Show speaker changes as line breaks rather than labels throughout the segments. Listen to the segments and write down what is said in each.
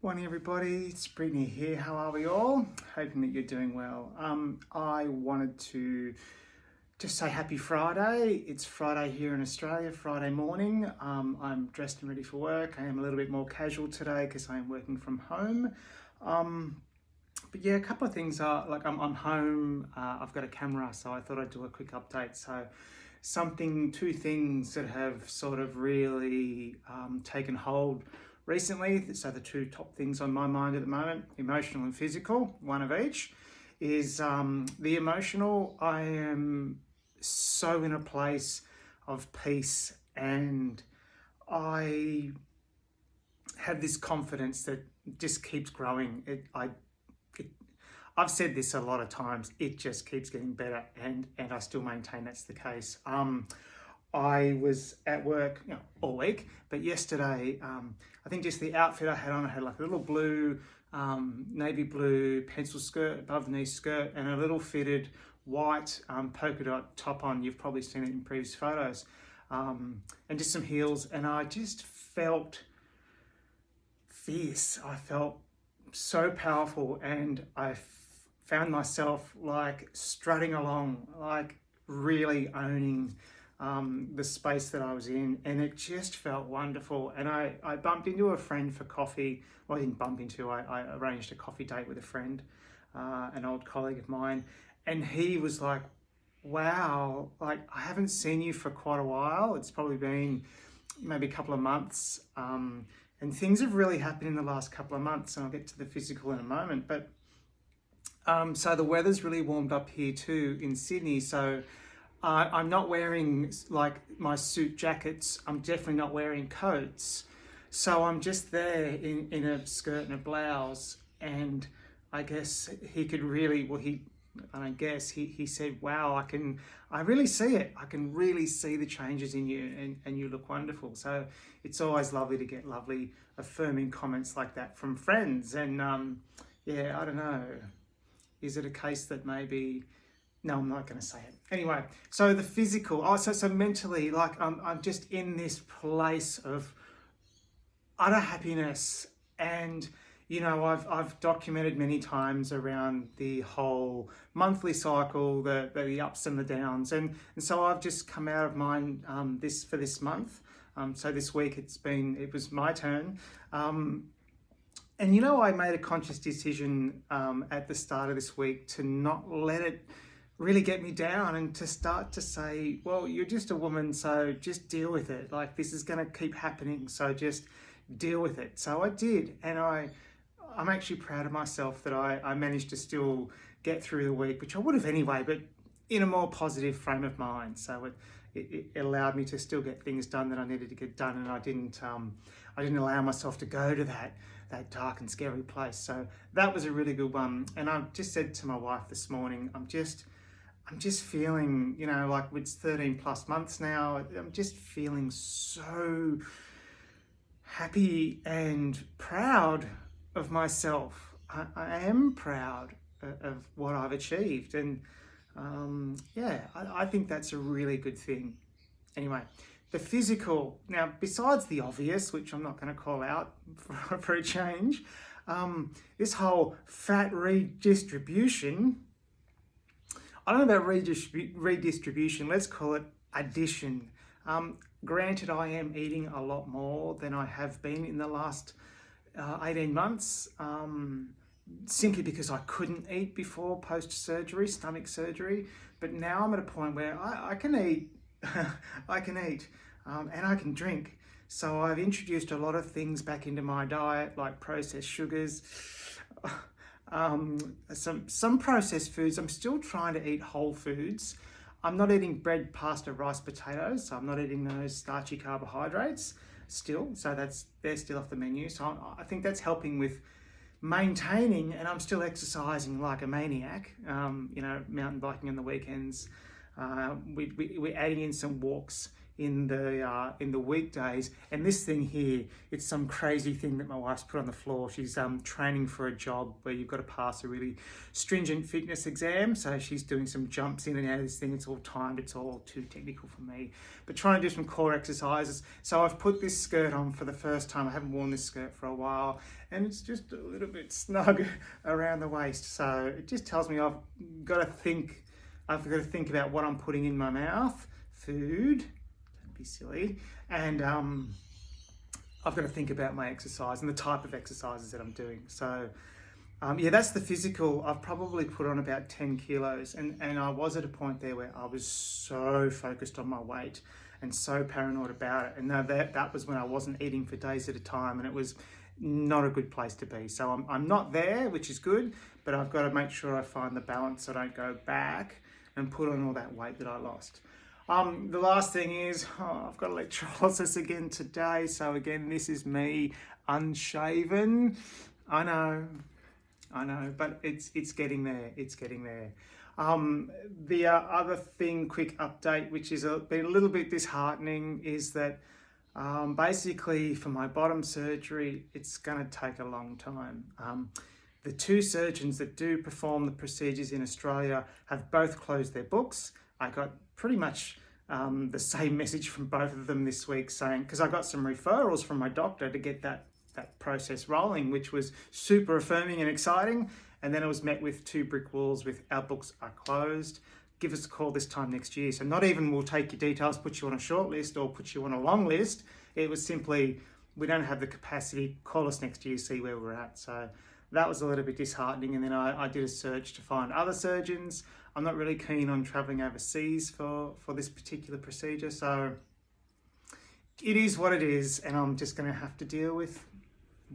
Morning everybody, it's Brittany here. How are we all? Hoping that you're doing well. I wanted to just say happy Friday. It's Friday here in Australia, Friday morning. I'm dressed and ready for work. I am a little bit more casual today because I am working from home. But yeah, a couple of things are, like I'm home, I've got a camera, so I thought I'd do a quick update. So two things that have sort of really taken hold recently. So the two top things on my mind at the moment, emotional and physical, one of each, is the emotional. I am so in a place of peace, and I have this confidence that just keeps growing. I've said this a lot of times, it just keeps getting better, and I still maintain that's the case. I was at work all week, but yesterday, I think just the outfit I had on, I had like a little blue, navy blue pencil skirt, above the knee skirt, and a little fitted white polka dot top on. You've probably seen it in previous photos, and just some heels, and I just felt fierce. I felt so powerful, and I found myself like strutting along, like really owning the space that I was in, and it just felt wonderful. And I bumped into a friend for coffee. Well, I didn't bump into, I arranged a coffee date with a friend, an old colleague of mine, and he was like, wow, like I haven't seen you for quite a while. It's probably been maybe a couple of months, and things have really happened in the last couple of months, and I'll get to the physical in a moment. But so the weather's really warmed up here too in Sydney, so I'm not wearing like my suit jackets. I'm definitely not wearing coats. So I'm just there in a skirt and a blouse. And I guess he could really, he said, wow, I really see it. I can really see the changes in you, and you look wonderful. So it's always lovely to get lovely affirming comments like that from friends. And yeah, I don't know. Is it a case that maybe... No, I'm not going to say it. Anyway, so the physical, so mentally, like I'm just in this place of utter happiness. And, I've documented many times around the whole monthly cycle, the ups and the downs. And so I've just come out of mine for this month. So this week it was my turn. And I made a conscious decision at the start of this week to not let it really get me down, and to start to say, well, you're just a woman, so just deal with it. Like, this is going to keep happening, so just deal with it. So I did, and I'm actually proud of myself that I managed to still get through the week, which I would have anyway, but in a more positive frame of mind. So it allowed me to still get things done that I needed to get done, and I didn't allow myself to go to that dark and scary place. So that was a really good one. And I just said to my wife this morning, I'm just feeling, like it's 13 plus months now, I'm just feeling so happy and proud of myself. I am proud of what I've achieved. And I think that's a really good thing. Anyway, the physical. Now, besides the obvious, which I'm not going to call out for a change, this whole fat redistribution, I don't know about redistribution, let's call it addition. Granted, I am eating a lot more than I have been in the last 18 months, simply because I couldn't eat before post-surgery, stomach surgery. But now I'm at a point where I can eat, I can eat, and I can drink. So I've introduced a lot of things back into my diet, like processed sugars, some processed foods. I'm still trying to eat whole foods. I'm not eating bread, pasta, rice, potatoes. So I'm not eating those starchy carbohydrates still. So they're still off the menu. So I think that's helping with maintaining, and I'm still exercising like a maniac. Mountain biking on the weekends. We're adding in some walks in the weekdays. And this thing here, it's some crazy thing that my wife's put on the floor. She's training for a job where you've got to pass a really stringent fitness exam. So she's doing some jumps in and out of this thing. It's all timed. It's all too technical for me. But trying to do some core exercises. So I've put this skirt on for the first time. I haven't worn this skirt for a while, and it's just a little bit snug around the waist. So it just tells me I've got to think about what I'm putting in my mouth, food, don't be silly, and I've got to think about my exercise and the type of exercises that I'm doing. So yeah, that's the physical. I've probably put on about 10 kilos, and I was at a point there where I was so focused on my weight and so paranoid about it. And that was when I wasn't eating for days at a time, and it was not a good place to be. So I'm not there, which is good, but I've got to make sure I find the balance so I don't go back and put on all that weight that I lost. The last thing is, I've got electrolysis again today. So again, this is me unshaven. I know, but it's getting there. It's getting there. The other thing, quick update, which is been a little bit disheartening, is that basically for my bottom surgery, it's going to take a long time. The two surgeons that do perform the procedures in Australia have both closed their books. I got pretty much the same message from both of them this week, saying, because I got some referrals from my doctor to get that process rolling, which was super affirming and exciting. And then it was met with two brick walls with our books are closed. Give us a call this time next year. So not even we'll take your details, put you on a short list or put you on a long list. It was simply, we don't have the capacity, call us next year, see where we're at. So that was a little bit disheartening. And then I did a search to find other surgeons. I'm not really keen on traveling overseas for this particular procedure. So it is what it is. And I'm just going to have to deal with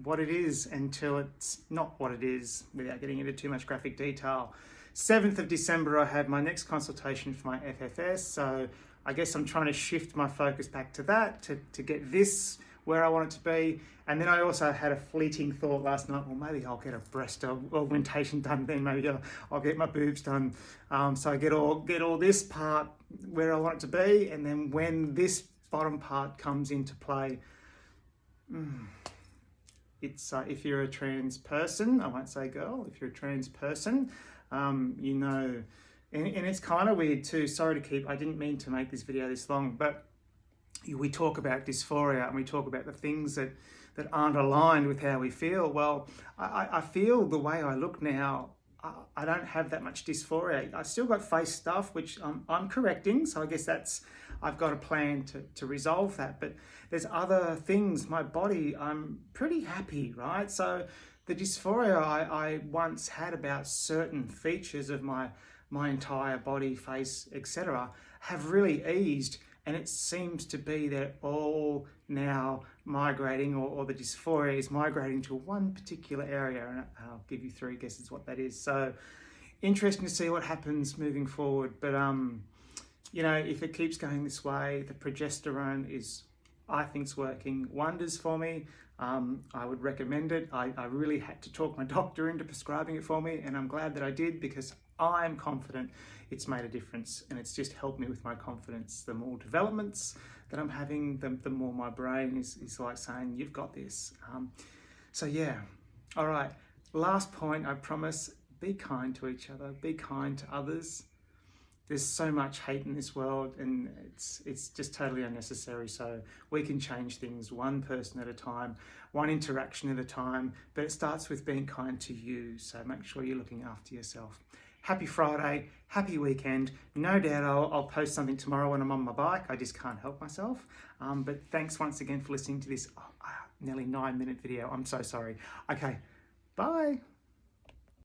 what it is until it's not what it is, without getting into too much graphic detail. 7th of December, I have my next consultation for my FFS. So I guess I'm trying to shift my focus back to that, to get this where I want it to be. And then I also had a fleeting thought last night, well, maybe I'll get a breast augmentation done then, maybe I'll get my boobs done. So I get all this part where I want it to be, and then when this bottom part comes into play, it's if you're a trans person, I won't say girl, if you're a trans person, you know, and it's kind of weird too. Sorry to keep, I didn't mean to make this video this long, but we talk about dysphoria and we talk about the things that aren't aligned with how we feel. Well, I feel the way I look now, I don't have that much dysphoria. I still got face stuff, which I'm correcting. So I guess I've got a plan to resolve that. But there's other things, my body, I'm pretty happy, right? So the dysphoria I once had about certain features of my entire body, face, etc., have really eased. And it seems to be that all now migrating, or the dysphoria is migrating to one particular area. And I'll give you 3 guesses what that is. So interesting to see what happens moving forward. But, you know, if it keeps going this way, the progesterone I think it's working wonders for me. I would recommend it. I really had to talk my doctor into prescribing it for me, and I'm glad that I did, because I'm confident it's made a difference, and it's just helped me with my confidence. The more developments that I'm having, the more my brain is like saying, you've got this. So yeah, all right. Last point, I promise, be kind to each other, be kind to others. There's so much hate in this world, and it's just totally unnecessary. So we can change things one person at a time, one interaction at a time, but it starts with being kind to you. So make sure you're looking after yourself. Happy Friday, happy weekend. No doubt I'll post something tomorrow when I'm on my bike. I just can't help myself. But thanks once again for listening to this nearly 9-minute video. I'm so sorry. Okay, bye.